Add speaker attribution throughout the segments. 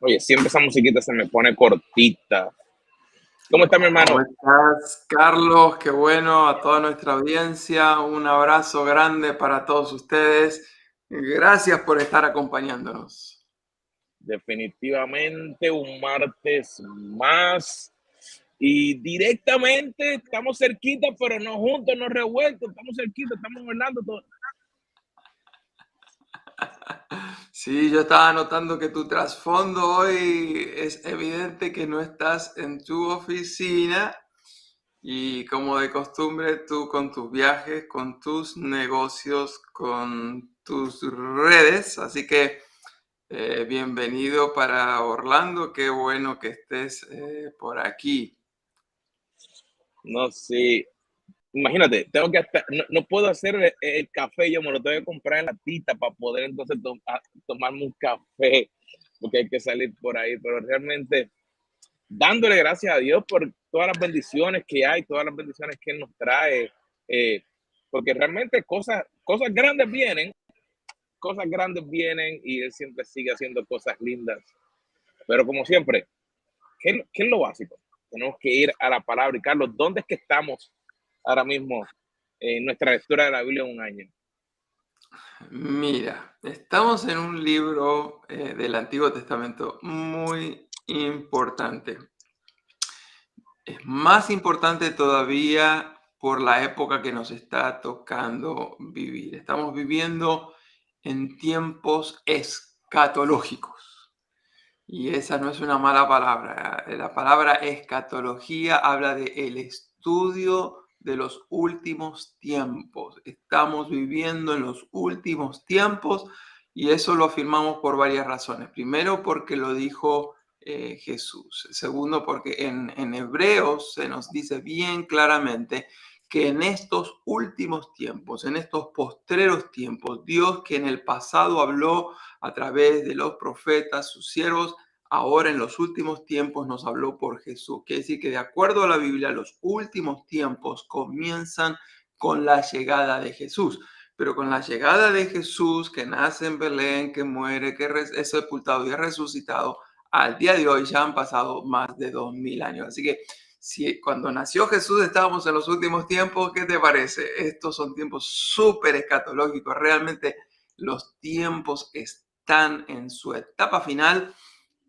Speaker 1: Oye, siempre esa musiquita se me pone cortita. ¿Cómo está mi
Speaker 2: ¿Cómo
Speaker 1: hermano?
Speaker 2: estás, Carlos? Qué bueno, a toda nuestra audiencia. Un abrazo grande para todos ustedes. Gracias por estar acompañándonos.
Speaker 1: Definitivamente un martes más. Y directamente estamos cerquita, pero no juntos, no revueltos. Estamos cerquita, estamos hablando todo.
Speaker 2: Sí, yo estaba notando que tu trasfondo hoy es evidente que no estás en tu oficina y como de costumbre tú con tus viajes, con tus negocios, con tus redes. Así que bienvenido para Orlando, qué bueno que estés por aquí.
Speaker 1: No sé. Imagínate, tengo que no puedo hacer el café, yo me lo tengo que comprar en la tita para poder entonces tomarme un café, porque hay que salir por ahí. Pero realmente dándole gracias a Dios por todas las bendiciones que hay, todas las bendiciones que Él nos trae, eh, porque realmente cosas grandes vienen y Él siempre sigue haciendo cosas lindas. Pero como siempre, ¿qué es lo básico? Tenemos que ir a la palabra. Y Carlos, ¿dónde es que estamos ahora mismo en nuestra lectura de la Biblia en un año?
Speaker 2: Mira, estamos en un libro del Antiguo Testamento muy importante. Es más importante todavía por la época que nos está tocando vivir. Estamos viviendo en tiempos escatológicos. Y esa no es una mala palabra. La palabra escatología habla de el estudio de los últimos tiempos. Estamos viviendo en los últimos tiempos y eso lo afirmamos por varias razones. Primero, porque lo dijo Jesús. Segundo, porque en Hebreos se nos dice bien claramente que en estos últimos tiempos, en estos postreros tiempos, Dios, que en el pasado habló a través de los profetas, sus siervos, ahora en los últimos tiempos nos habló por Jesús. Quiere decir que de acuerdo a la Biblia, los últimos tiempos comienzan con la llegada de Jesús. Pero con la llegada de Jesús, que nace en Belén, que muere, que es sepultado y es resucitado, al día de hoy ya han pasado más de 2000 años. Así que si cuando nació Jesús estábamos en los últimos tiempos, ¿qué te parece? Estos son tiempos súper escatológicos. Realmente los tiempos están en su etapa final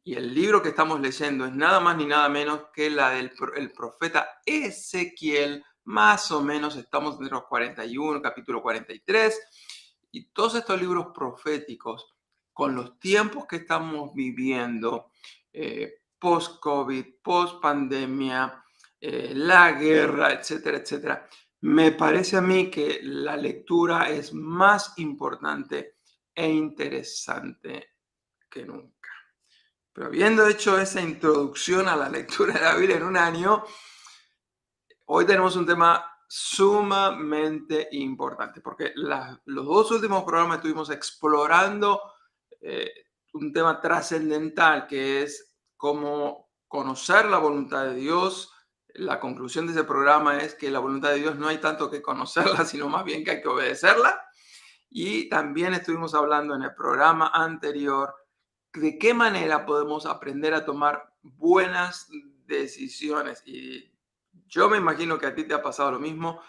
Speaker 2: y el libro que estamos leyendo es nada más ni nada menos que la del el profeta Ezequiel. Más o menos estamos entre los 41, capítulo 43. Y todos estos libros proféticos, con los tiempos que estamos viviendo, post-COVID, post-pandemia, la guerra, etcétera, etcétera, me parece a mí que la lectura es más importante e interesante que nunca. Pero habiendo hecho esa introducción a la lectura de la Biblia en un año, hoy tenemos un tema sumamente importante, porque los dos últimos programas estuvimos explorando eh, un tema trascendental que es cómo conocer la voluntad de Dios. La conclusión de ese programa es que la voluntad de Dios no hay tanto que conocerla, sino más bien que hay que obedecerla. Y también estuvimos hablando en el programa anterior de qué manera podemos aprender a tomar buenas decisiones. Y yo me imagino que a ti te ha pasado lo mismo,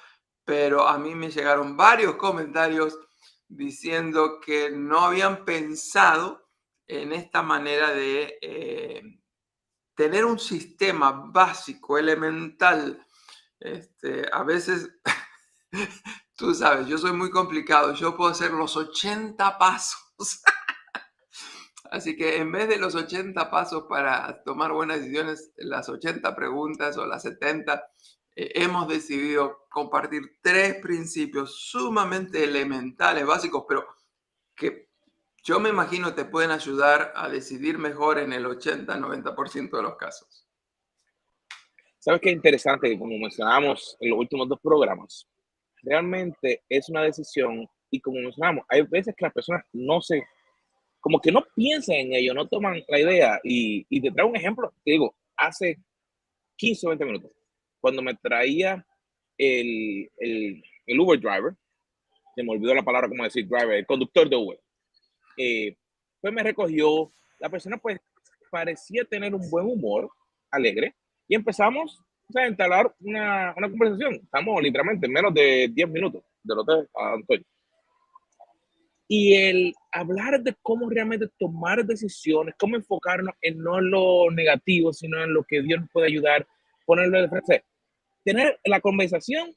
Speaker 2: pero a mí me llegaron varios comentarios diciendo que no habían pensado en esta manera de tener un sistema básico, elemental. A veces, tú sabes, yo soy muy complicado, yo puedo hacer los 80 pasos. Así que en vez de los 80 pasos para tomar buenas decisiones, las 80 preguntas o las 70, hemos decidido compartir tres principios sumamente elementales, básicos, pero que yo me imagino te pueden ayudar a decidir mejor en el 80-90% de los casos.
Speaker 1: ¿Sabes qué interesante? Que como mencionamos en los últimos dos programas, realmente es una decisión y como mencionamos, hay veces que las personas como que no piensan en ello, no toman la idea. Y te traigo un ejemplo, te digo, hace 15 o 20 minutos, cuando me traía el Uber driver, se me olvidó la palabra como decir driver, el conductor de Uber, pues me recogió, la persona pues parecía tener un buen humor, alegre, y empezamos, o sea, a entablar una conversación. Estamos literalmente en menos de 10 minutos del hotel a Antonio. Y el hablar de cómo realmente tomar decisiones, cómo enfocarnos en no en lo negativo, sino en lo que Dios nos puede ayudar, ponerlo de frente. Tener la conversación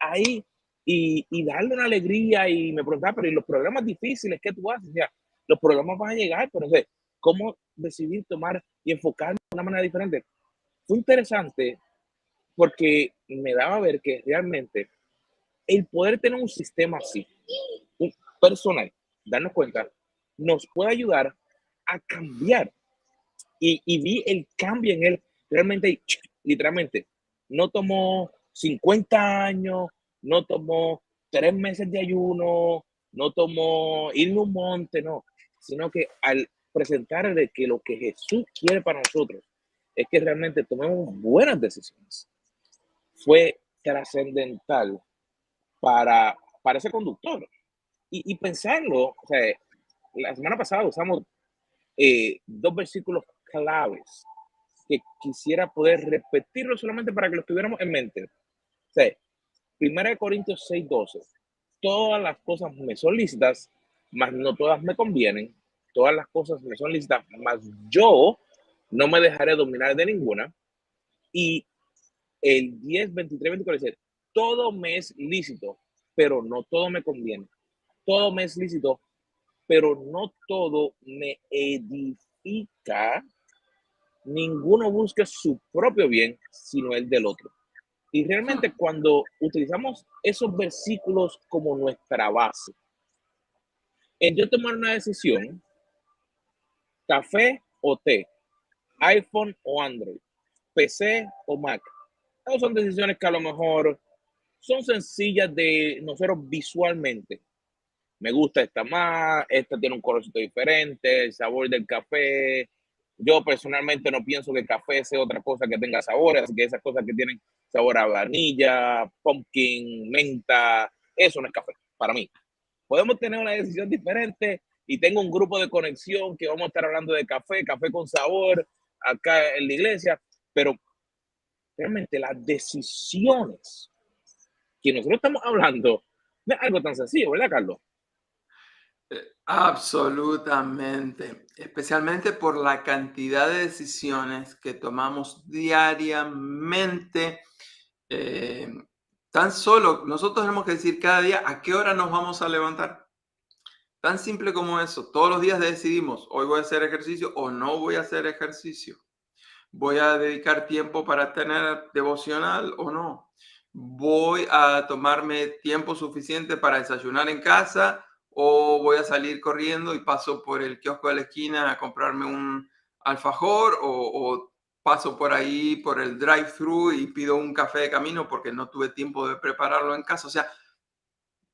Speaker 1: ahí y darle una alegría y me preguntaba, pero ¿y los problemas difíciles qué tú haces? O sea, los problemas van a llegar, pero o sea, ¿cómo decidir tomar y enfocarme de una manera diferente? Fue interesante porque me daba a ver que realmente el poder tener un sistema así, un personal, darnos cuenta, nos puede ayudar a cambiar. Y vi el cambio en él. Realmente, literalmente, no tomó 50 años, no tomó 3 meses de ayuno, no tomó ir a un monte, no, sino que al presentarle que lo que Jesús quiere para nosotros es que realmente tomemos buenas decisiones, fue trascendental para ese conductor. Y pensarlo, o sea, la semana pasada usamos 2 versículos claves que quisiera poder repetirlo solamente para que lo tuviéramos en mente. O sea, 1 Corintios 6:12. Todas las cosas me son lícitas, mas no todas me convienen. Todas las cosas me son lícitas, mas yo no me dejaré dominar de ninguna. Y el 10:23-24 dice, todo me es lícito, pero no todo me conviene. Todo me es lícito, pero no todo me edifica. Ninguno busca su propio bien, sino el del otro. Y realmente cuando utilizamos esos versículos como nuestra base, en yo tomar una decisión, café o té, iPhone o Android, PC o Mac, no son decisiones que a lo mejor son sencillas de nosotros visualmente. Me gusta esta más, esta tiene un colorcito diferente, el sabor del café. Yo personalmente no pienso que el café sea otra cosa que tenga sabores, así que esas cosas que tienen sabor a vainilla, pumpkin, menta, eso no es café para mí. Podemos tener una decisión diferente y tengo un grupo de conexión que vamos a estar hablando de café, café con sabor acá en la iglesia, pero realmente las decisiones que nosotros estamos hablando no es algo tan sencillo, ¿verdad, Carlos?
Speaker 2: Absolutamente, especialmente por la cantidad de decisiones que tomamos diariamente. Tan solo nosotros tenemos que decir cada día a qué hora nos vamos a levantar. Tan simple como eso. Todos los días decidimos, hoy voy a hacer ejercicio o no voy a hacer ejercicio. Voy a dedicar tiempo para tener devocional o no. Voy a tomarme tiempo suficiente para desayunar en casa o voy a salir corriendo y paso por el kiosco de la esquina a comprarme un alfajor o paso por ahí por el drive-thru y pido un café de camino porque no tuve tiempo de prepararlo en casa. O sea,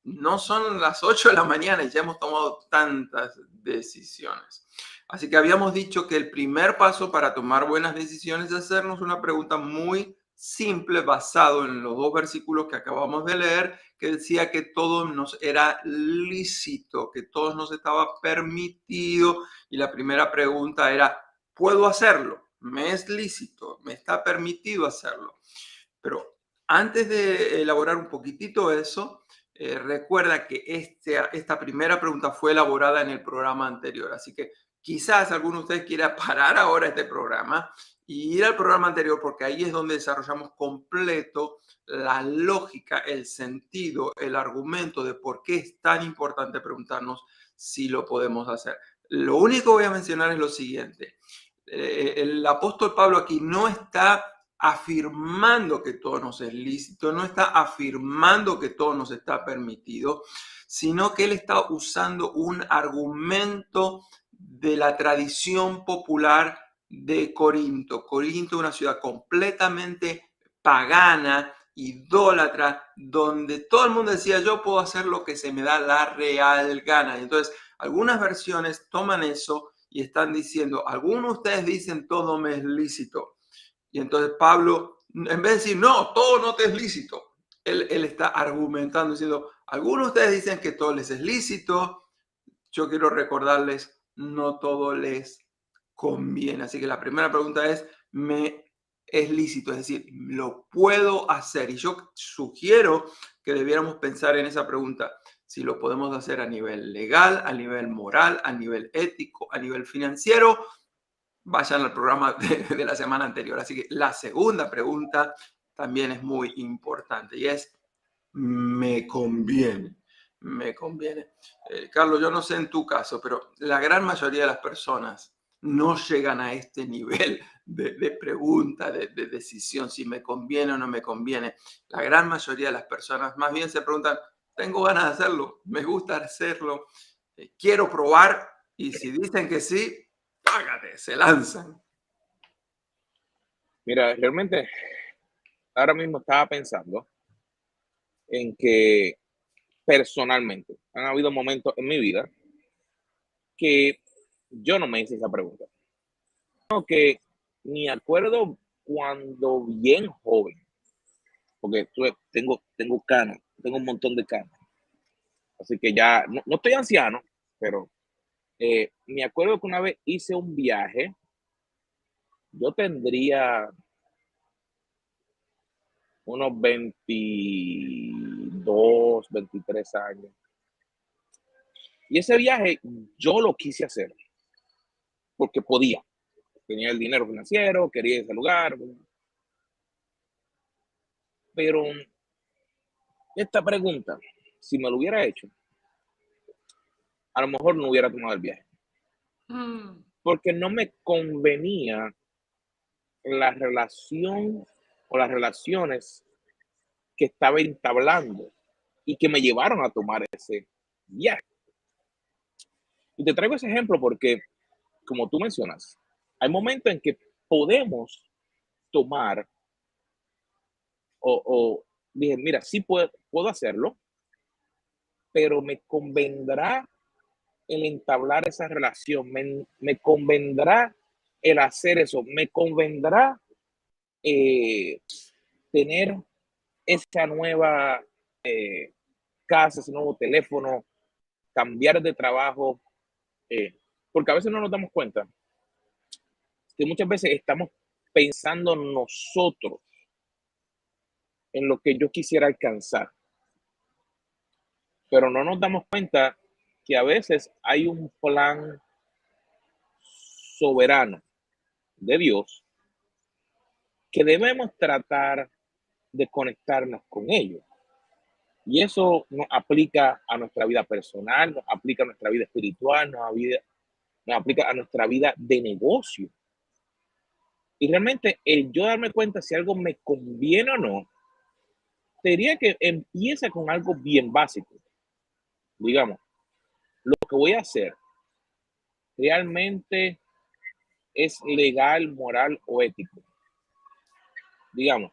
Speaker 2: no son las 8 de la mañana y ya hemos tomado tantas decisiones. Así que habíamos dicho que el primer paso para tomar buenas decisiones es hacernos una pregunta muy simple basado en los 2 versículos que acabamos de leer, que decía que todo nos era lícito, que todo nos estaba permitido. Y la primera pregunta era, ¿puedo hacerlo? ¿Me es lícito? ¿Me está permitido hacerlo? Pero antes de elaborar un poquitito eso, recuerda que esta primera pregunta fue elaborada en el programa anterior, así que quizás alguno de ustedes quiera parar ahora este programa y ir al programa anterior porque ahí es donde desarrollamos completo la lógica, el sentido, el argumento de por qué es tan importante preguntarnos si lo podemos hacer. Lo único que voy a mencionar es lo siguiente. El apóstol Pablo aquí no está afirmando que todo nos es lícito, no está afirmando que todo nos está permitido, sino que él está usando un argumento de la tradición popular de Corinto. Corinto es una ciudad completamente pagana, idólatra, donde todo el mundo decía yo puedo hacer lo que se me da la real gana. Entonces, algunas versiones toman eso y están diciendo, algunos de ustedes dicen todo me es lícito. Y entonces Pablo, en vez de decir, no, todo no te es lícito, él está argumentando, diciendo, algunos de ustedes dicen que todo les es lícito, yo quiero recordarles, no todo les conviene. Así que la primera pregunta es, ¿es lícito? Es decir, ¿lo puedo hacer? Y yo sugiero que debiéramos pensar en esa pregunta. Si lo podemos hacer a nivel legal, a nivel moral, a nivel ético, a nivel financiero, vayan al programa de la semana anterior. Así que la segunda pregunta también es muy importante y es, ¿me conviene? Me conviene. Carlos, yo no sé en tu caso, pero la gran mayoría de las personas no llegan a este nivel de pregunta, de decisión, si me conviene o no me conviene. La gran mayoría de las personas más bien se preguntan, tengo ganas de hacerlo, me gusta hacerlo, quiero probar, y si dicen que sí, págate, se lanzan.
Speaker 1: Mira, realmente ahora mismo estaba pensando en que personalmente han habido momentos en mi vida que yo no me hice esa pregunta. No, que ni acuerdo cuando bien joven, porque tengo canas, tengo un montón de canas. Así que ya no estoy anciano, pero me acuerdo que una vez hice un viaje, yo tendría unos 22, 23 años. Y ese viaje yo lo quise hacer porque podía. Tenía el dinero financiero, quería ir a ese lugar. Pero esta pregunta, si me lo hubiera hecho, a lo mejor no hubiera tomado el viaje. Porque no me convenía la relación o las relaciones que estaba entablando y que me llevaron a tomar ese viaje. Y te traigo ese ejemplo porque, como tú mencionas, hay momentos en que podemos tomar o dije, mira, sí puedo hacerlo, pero me convendrá el entablar esa relación, me convendrá el hacer eso, me convendrá eh, tener esa nueva casa, ese nuevo teléfono, cambiar de trabajo, porque a veces no nos damos cuenta que muchas veces estamos pensando nosotros en lo que yo quisiera alcanzar, pero no nos damos cuenta que a veces hay un plan soberano de Dios que debemos tratar de conectarnos con ellos. Y eso nos aplica a nuestra vida personal, nos aplica a nuestra vida espiritual, nos aplica a nuestra vida de negocio. Y realmente el yo darme cuenta si algo me conviene o no, te diría que empieza con algo bien básico. Digamos, lo que voy a hacer realmente es legal, moral o ético. Digamos,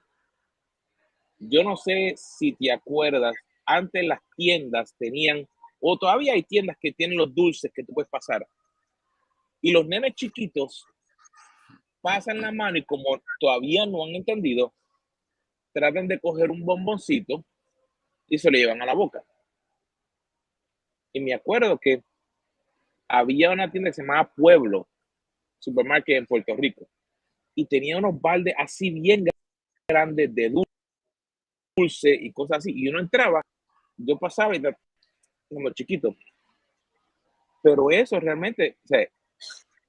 Speaker 1: yo no sé si te acuerdas, antes las tiendas tenían, o todavía hay tiendas que tienen los dulces que tú puedes pasar. Y los nenes chiquitos pasan la mano y como todavía no han entendido, tratan de coger un bomboncito y se lo llevan a la boca. Y me acuerdo que había una tienda que se llamaba Pueblo, supermarket en Puerto Rico, y tenía unos baldes así bien grandes de dulce y cosas así. Y uno entraba, yo pasaba y como chiquito. Pero eso realmente, o sea,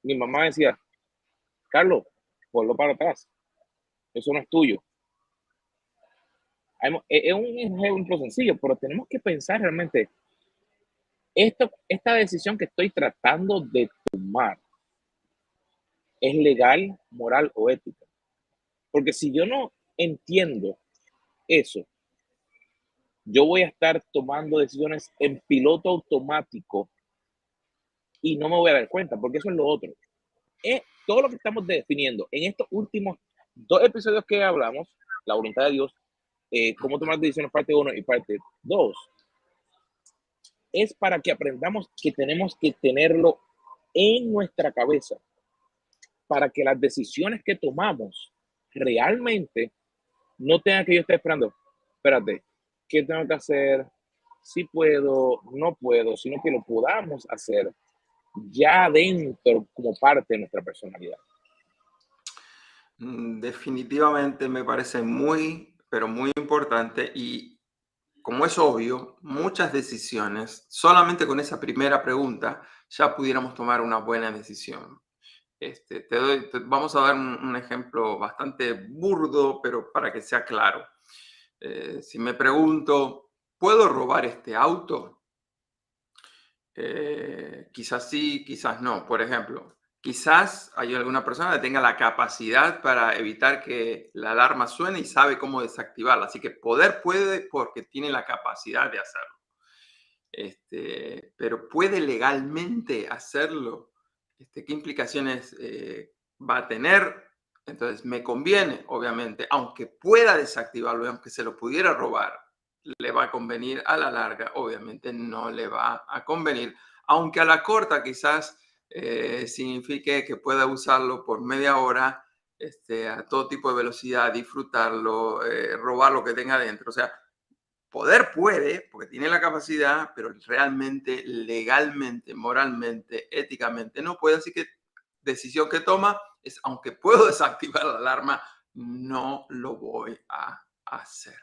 Speaker 1: mi mamá decía, Carlos, ponlo para atrás, eso no es tuyo. Es un ejemplo sencillo, pero tenemos que pensar realmente, esta decisión que estoy tratando de tomar, ¿es legal, moral o ética? Porque si yo no entiendo eso, yo voy a estar tomando decisiones en piloto automático y no me voy a dar cuenta, porque eso es lo otro. Todo lo que estamos definiendo en estos últimos 2 episodios que hablamos, la voluntad de Dios, cómo tomar decisiones parte 1 y parte 2, es para que aprendamos que tenemos que tenerlo en nuestra cabeza, para que las decisiones que tomamos realmente no tengan que yo estar esperando, espérate, ¿qué tengo que hacer? Si puedo, no puedo, sino que lo podamos hacer ya adentro como parte de nuestra personalidad.
Speaker 2: Definitivamente me parece muy, pero muy importante y como es obvio, muchas decisiones, solamente con esa primera pregunta ya pudiéramos tomar una buena decisión. Vamos a dar un ejemplo bastante burdo, pero para que sea claro. Si me pregunto, ¿puedo robar este auto? Quizás sí, quizás no. Por ejemplo, quizás hay alguna persona que tenga la capacidad para evitar que la alarma suene y sabe cómo desactivarla. Así que poder puede porque tiene la capacidad de hacerlo. Pero ¿puede legalmente hacerlo? ¿Qué implicaciones va a tener? Entonces, me conviene, obviamente, aunque pueda desactivarlo y aunque se lo pudiera robar, le va a convenir a la larga, obviamente no le va a convenir, aunque a la corta quizás signifique que pueda usarlo por media hora a todo tipo de velocidad, disfrutarlo, robar lo que tenga dentro. O sea, poder puede, porque tiene la capacidad, pero realmente, legalmente, moralmente, éticamente no puede. Así que decisión que toma es, aunque puedo desactivar la alarma, no lo voy a hacer.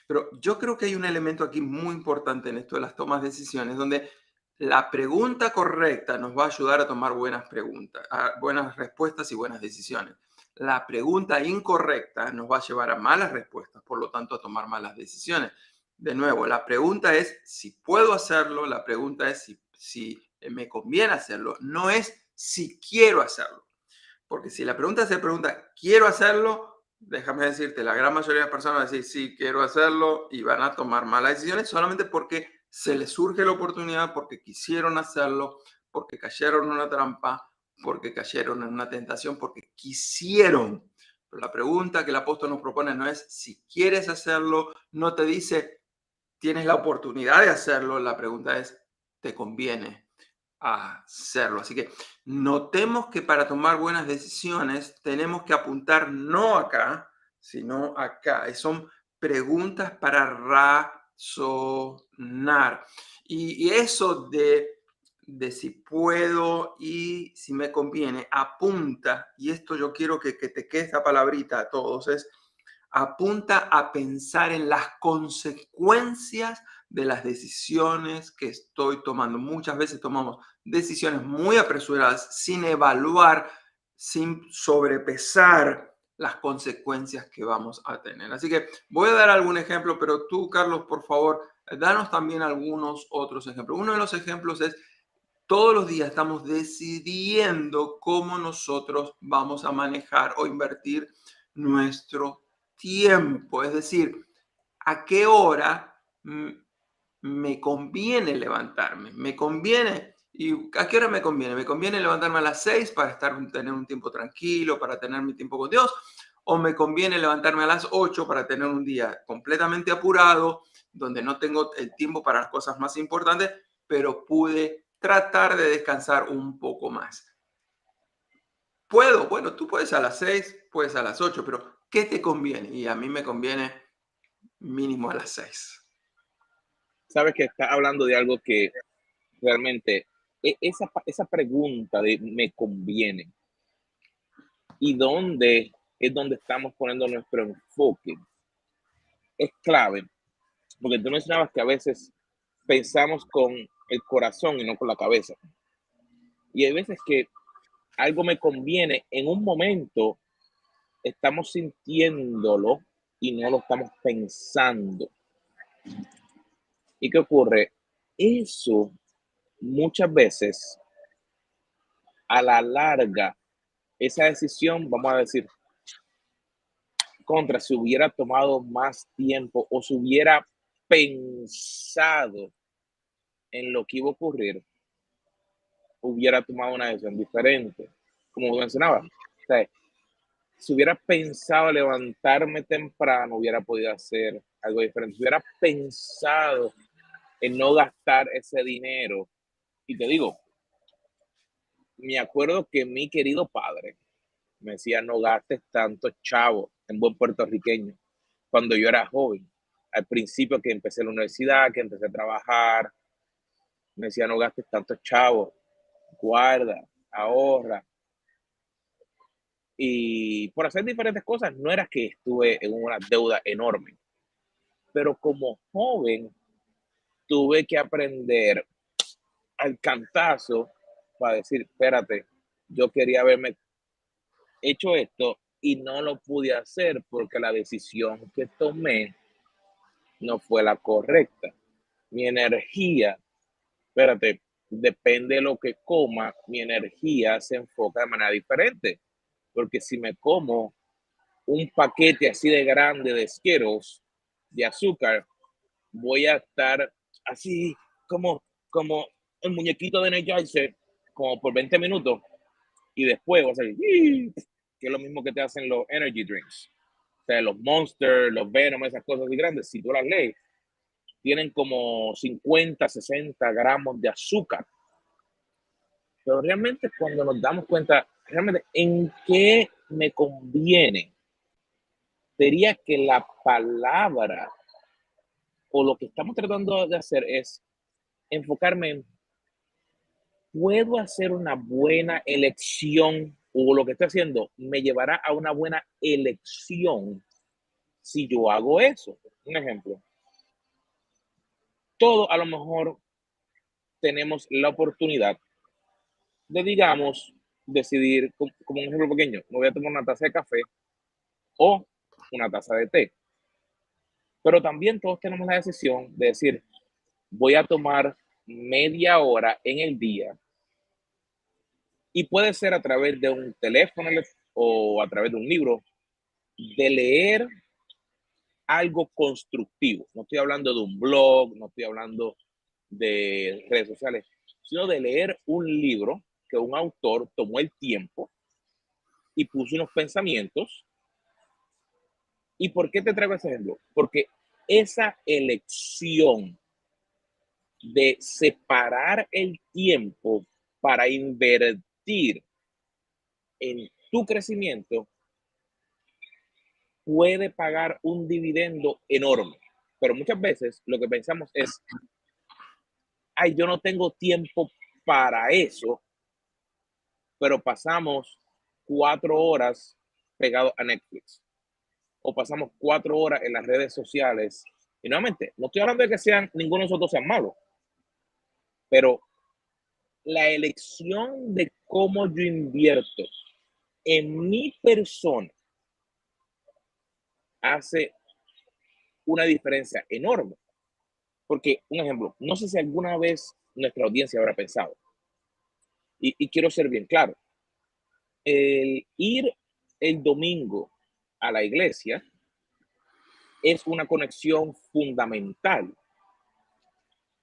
Speaker 2: Pero yo creo que hay un elemento aquí muy importante en esto de las tomas de decisiones, donde la pregunta correcta nos va a ayudar a tomar buenas preguntas, a buenas respuestas y buenas decisiones. La pregunta incorrecta nos va a llevar a malas respuestas, por lo tanto a tomar malas decisiones. De nuevo, la pregunta es si puedo hacerlo, la pregunta es si me conviene hacerlo, no es si quiero hacerlo. Porque si la pregunta se pregunta, ¿quiero hacerlo? Déjame decirte, la gran mayoría de las personas van a decir, sí, quiero hacerlo y van a tomar malas decisiones solamente porque se les surge la oportunidad, porque quisieron hacerlo, porque cayeron en una trampa, porque cayeron en una tentación, porque quisieron. Pero la pregunta que el apóstol nos propone no es si quieres hacerlo, no te dice tienes la oportunidad de hacerlo, la pregunta es, ¿te conviene hacerlo? Así que notemos que para tomar buenas decisiones tenemos que apuntar no acá, sino acá. Son preguntas para razonar. Y eso de si puedo y si me conviene, apunta, y esto yo quiero que te quede esta palabrita a todos, es apunta a pensar en las consecuencias de las decisiones que estoy tomando. Muchas veces tomamos decisiones muy apresuradas sin evaluar, sin sobrepesar las consecuencias que vamos a tener. Así que voy a dar algún ejemplo, pero tú, Carlos, por favor, danos también algunos otros ejemplos. Uno de los ejemplos es todos los días estamos decidiendo cómo nosotros vamos a manejar o invertir nuestro tiempo. Es decir, a qué hora me conviene levantarme. Me conviene. ¿Y a qué hora me conviene? ¿Me conviene levantarme a las 6 para tener un tiempo tranquilo, para tener mi tiempo con Dios? ¿O me conviene levantarme a las 8 para tener un día completamente apurado, donde no tengo el tiempo para las cosas más importantes, pero pude tratar de descansar un poco más? ¿Puedo? Bueno, tú puedes a las 6, puedes a las 8, pero ¿qué te conviene? Y a mí me conviene mínimo a las 6.
Speaker 1: Sabes que está hablando de algo que realmente, esa pregunta de me conviene y dónde es donde estamos poniendo nuestro enfoque, es clave, porque tú mencionabas que a veces pensamos con el corazón y no con la cabeza. Y hay veces que algo me conviene en un momento, estamos sintiéndolo y no lo estamos pensando. ¿Y qué ocurre? Eso muchas veces, a la larga, esa decisión, vamos a decir, contra, si hubiera tomado más tiempo o si hubiera pensado en lo que iba a ocurrir, hubiera tomado una decisión diferente. Como mencionaba, o sea, si hubiera pensado levantarme temprano, hubiera podido hacer algo diferente. Si hubiera pensado en no gastar ese dinero, y te digo, me acuerdo que mi querido padre me decía, no gastes tanto chavo en buen puertorriqueño, cuando yo era joven. Al principio que empecé la universidad, que empecé a trabajar, me decía, no gastes tanto chavo. guarda, ahorra. Y por hacer diferentes cosas, no era que estuve en una deuda enorme, pero como joven tuve que aprender al cantazo para decir, espérate, yo quería haberme hecho esto y no lo pude hacer porque la decisión que tomé no fue la correcta. Mi energía, espérate, depende de lo que coma, mi energía se enfoca de manera diferente. Porque si me como un paquete así de grande de Skittles de azúcar, voy a estar así como el muñequito de Energizer, como por 20 minutos, y después voy a salir, que es lo mismo que te hacen los energy drinks. O sea, los Monster, los Venom, esas cosas así grandes, si tú las lees, tienen como 50, 60 gramos de azúcar. Pero realmente cuando nos damos cuenta, realmente en qué me conviene, sería que la palabra o lo que estamos tratando de hacer es enfocarme en, ¿puedo hacer una buena elección o lo que estoy haciendo me llevará a una buena elección si yo hago eso? Un ejemplo, todo a lo mejor tenemos la oportunidad de, digamos, decidir, como un ejemplo pequeño, me voy a tomar una taza de café o una taza de té. Pero también todos tenemos la decisión de decir, voy a tomar media hora en el día y puede ser a través de un teléfono o a través de un libro, de leer algo constructivo. No estoy hablando de un blog, no estoy hablando de redes sociales, sino de leer un libro que un autor tomó el tiempo y puso unos pensamientos. ¿Y por qué te traigo ese ejemplo? Porque esa elección de separar el tiempo para invertir en tu crecimiento puede pagar un dividendo enorme. Pero muchas veces lo que pensamos es, ay, yo no tengo tiempo para eso, pero pasamos 4 horas pegados a Netflix o pasamos 4 horas en las redes sociales. Y nuevamente, no estoy hablando de que sean ninguno de nosotros sean malos, pero la elección de cómo yo invierto en mi persona hace una diferencia enorme. Porque, un ejemplo, no sé si alguna vez nuestra audiencia habrá pensado, y quiero ser bien claro, el ir el domingo a la iglesia es una conexión fundamental.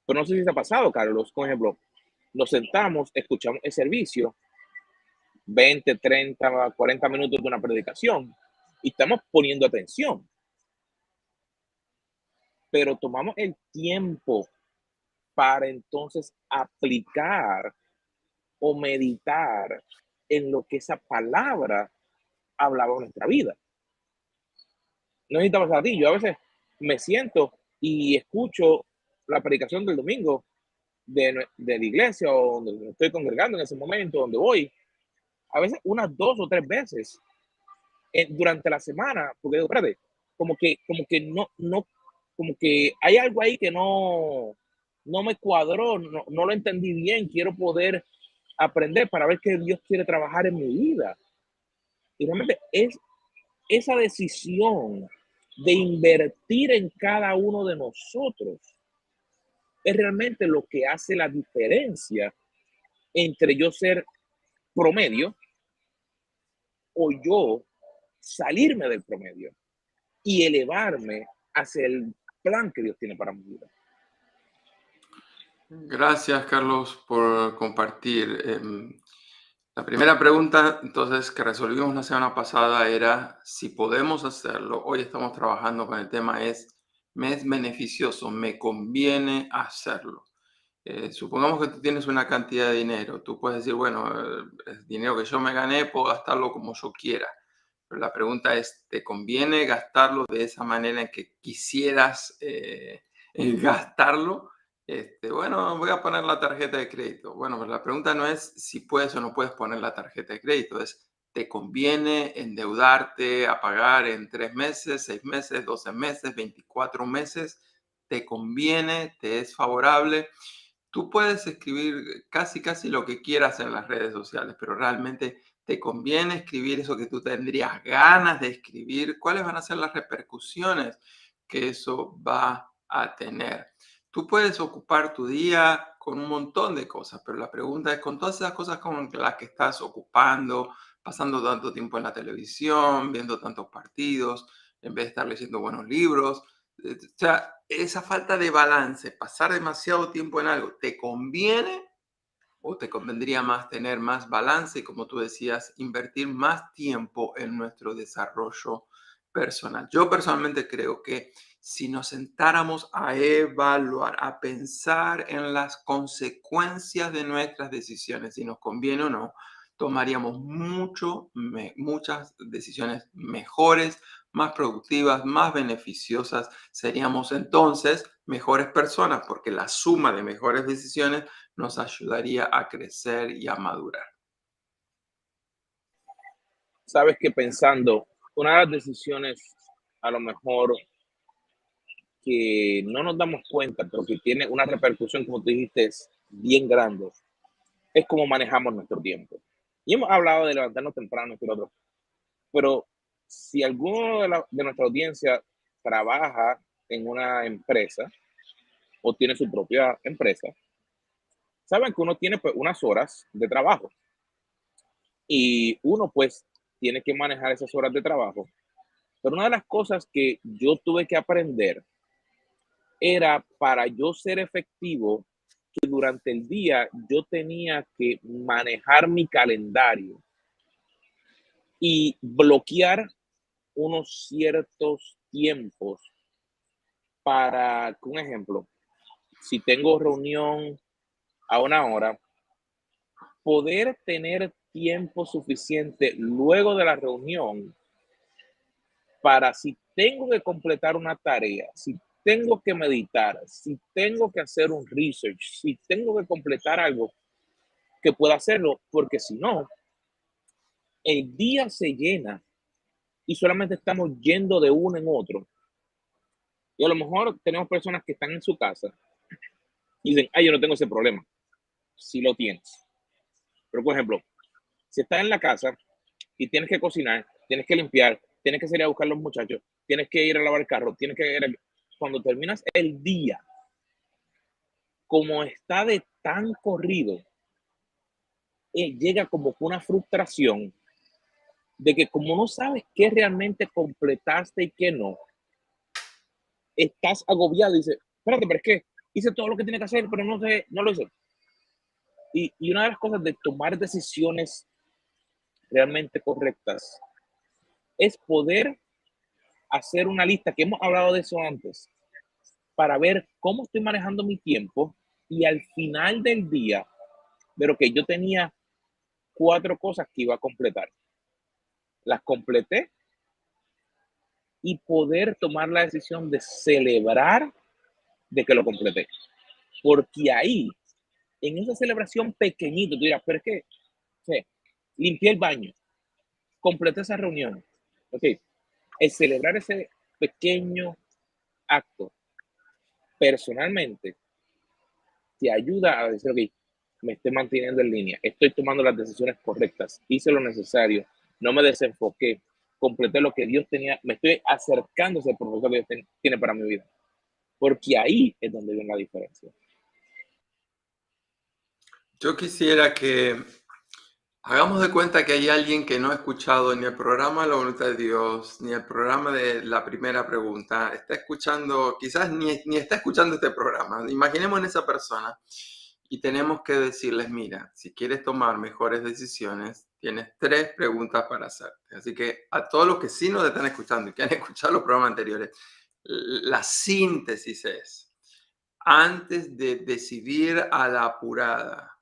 Speaker 1: Pero no sé si te ha pasado, Carlos, por ejemplo, nos sentamos, escuchamos el servicio, 20, 30, 40 minutos de una predicación, y estamos poniendo atención, pero tomamos el tiempo para entonces aplicar o meditar en lo que esa palabra hablaba en nuestra vida. No necesita pasar a ti. Yo a veces me siento y escucho la predicación del domingo de la iglesia o donde me estoy congregando en ese momento, donde voy, a veces unas 2 o 3 veces durante la semana, porque digo, espérate, como que no, como que hay algo ahí que no me cuadró, no lo entendí bien, quiero poder aprender para ver qué Dios quiere trabajar en mi vida. Y realmente es esa decisión de invertir en cada uno de nosotros es realmente lo que hace la diferencia entre yo ser promedio o yo salirme del promedio y elevarme hacia el plan que Dios tiene para mi vida.
Speaker 2: Gracias, Carlos, por compartir. La primera pregunta, entonces, que resolvimos la semana pasada era si podemos hacerlo. Hoy estamos trabajando con el tema me es beneficioso, me conviene hacerlo. Supongamos que tú tienes una cantidad de dinero. Tú puedes decir, bueno, el dinero que yo me gané, puedo gastarlo como yo quiera. Pero la pregunta es, ¿te conviene gastarlo de esa manera en que quisieras gastarlo? Bueno, voy a poner la tarjeta de crédito. Bueno, pues la pregunta no es si puedes o no puedes poner la tarjeta de crédito, es ¿te conviene endeudarte a pagar en 3 meses, 6 meses, 12 meses, 24 meses? ¿Te conviene? ¿Te es favorable? Tú puedes escribir casi lo que quieras en las redes sociales, pero realmente te conviene escribir eso que tú tendrías ganas de escribir. ¿Cuáles van a ser las repercusiones que eso va a tener? Tú puedes ocupar tu día con un montón de cosas, pero la pregunta es, con todas esas cosas con las que estás ocupando, pasando tanto tiempo en la televisión, viendo tantos partidos, en vez de estar leyendo buenos libros, o sea, esa falta de balance, pasar demasiado tiempo en algo, ¿te conviene o te convendría más tener más balance y, como tú decías, invertir más tiempo en nuestro desarrollo personal? Yo personalmente creo que si nos sentáramos a evaluar, a pensar en las consecuencias de nuestras decisiones, si nos conviene o no, tomaríamos muchas decisiones mejores, más productivas, más beneficiosas. Seríamos entonces mejores personas porque la suma de mejores decisiones nos ayudaría a crecer y a madurar.
Speaker 1: Sabes que pensando, una de las decisiones a lo mejor que no nos damos cuenta, pero que tiene una repercusión, como tú dijiste, es bien grande, es cómo manejamos nuestro tiempo. Y hemos hablado de levantarnos temprano, y otro, pero si alguno de nuestra audiencia trabaja en una empresa o tiene su propia empresa, saben que uno tiene pues, unas horas de trabajo y uno pues tiene que manejar esas horas de trabajo. Pero una de las cosas que yo tuve que aprender era para yo ser efectivo, que durante el día yo tenía que manejar mi calendario y bloquear unos ciertos tiempos para, un ejemplo, si tengo reunión a una hora, poder tener tiempo suficiente luego de la reunión para si tengo que completar una tarea, si tengo que meditar, si tengo que hacer un research, si tengo que completar algo, que pueda hacerlo, porque si no, el día se llena y solamente estamos yendo de uno en otro. Y a lo mejor tenemos personas que están en su casa y dicen, ay, yo no tengo ese problema. Si lo tienes. Pero, por ejemplo, si estás en la casa y tienes que cocinar, tienes que limpiar, tienes que salir a buscar a los muchachos, tienes que ir a lavar el carro, tienes que ir a... Cuando terminas el día, como está de tan corrido, llega como una frustración de que como no sabes qué realmente completaste y qué no, estás agobiado y dices, espérate, pero es que hice todo lo que tiene que hacer, pero no, sé, no lo hice. Y una de las cosas de tomar decisiones realmente correctas es poder hacer una lista, que hemos hablado de eso antes, para ver cómo estoy manejando mi tiempo y al final del día, pero que yo tenía 4 cosas que iba a completar. Las completé y poder tomar la decisión de celebrar de que lo completé. Porque ahí, en esa celebración pequeñito, tú dirás, pero es que, sí, limpié el baño, completé esa reunión. Ok, el celebrar ese pequeño acto personalmente te ayuda a decir, ok, me estoy manteniendo en línea, estoy tomando las decisiones correctas, hice lo necesario, no me desenfoqué, completé lo que Dios tenía, me estoy acercando a ese propósito que Dios tiene para mi vida. Porque ahí es donde viene la diferencia.
Speaker 2: Yo quisiera que hagamos de cuenta que hay alguien que no ha escuchado ni el programa La Voluntad de Dios, ni el programa de la primera pregunta. Está escuchando, quizás ni está escuchando este programa. Imaginemos en esa persona y tenemos que decirles, mira, si quieres tomar mejores decisiones, tienes 3 preguntas para hacerte. Así que a todos los que sí nos están escuchando y que han escuchado los programas anteriores, la síntesis es, antes de decidir a la apurada,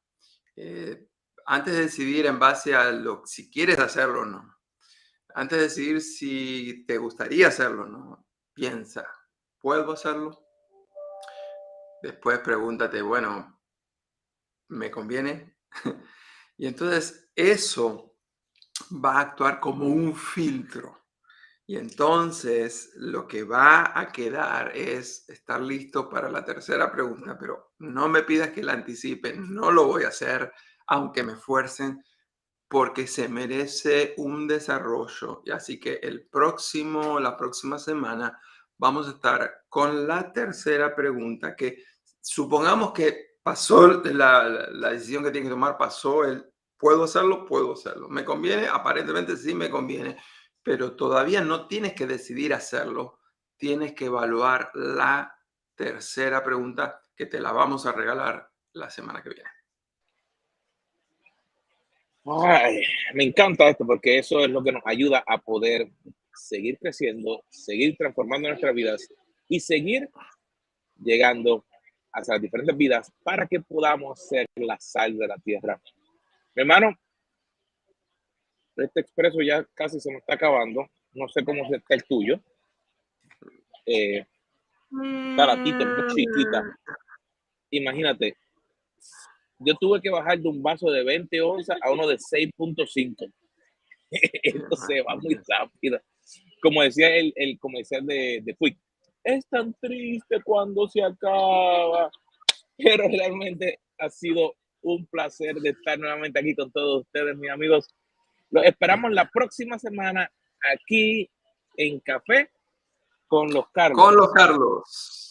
Speaker 2: eh, antes de decidir en base a si quieres hacerlo o no, antes de decidir si te gustaría hacerlo o no, piensa, ¿puedo hacerlo? Después pregúntate, bueno, ¿me conviene? Y entonces eso va a actuar como un filtro. Y entonces lo que va a quedar es estar listo para la tercera pregunta, pero no me pidas que la anticipe, no lo voy a hacer, aunque me esfuercen, porque se merece un desarrollo. Y así que la próxima semana, vamos a estar con la tercera pregunta, que supongamos que pasó la decisión que tiene que tomar, pasó el puedo hacerlo, puedo hacerlo. ¿Me conviene? Aparentemente sí me conviene, pero todavía no tienes que decidir hacerlo. Tienes que evaluar la tercera pregunta, que te la vamos a regalar la semana que viene.
Speaker 1: Ay, me encanta esto porque eso es lo que nos ayuda a poder seguir creciendo, seguir transformando nuestras vidas y seguir llegando a las diferentes vidas para que podamos ser la sal de la tierra. Mi hermano, este expreso ya casi se me está acabando. No sé cómo está el tuyo. Esta latita es muy chiquita. Imagínate, yo tuve que bajar de un vaso de 20 onzas a uno de 6.5. Esto se va muy rápido. Como decía el comercial de Quick, es tan triste cuando se acaba, pero realmente ha sido un placer de estar nuevamente aquí con todos ustedes, mis amigos. Los esperamos la próxima semana aquí en Café con los Carlos.
Speaker 2: Con los Carlos.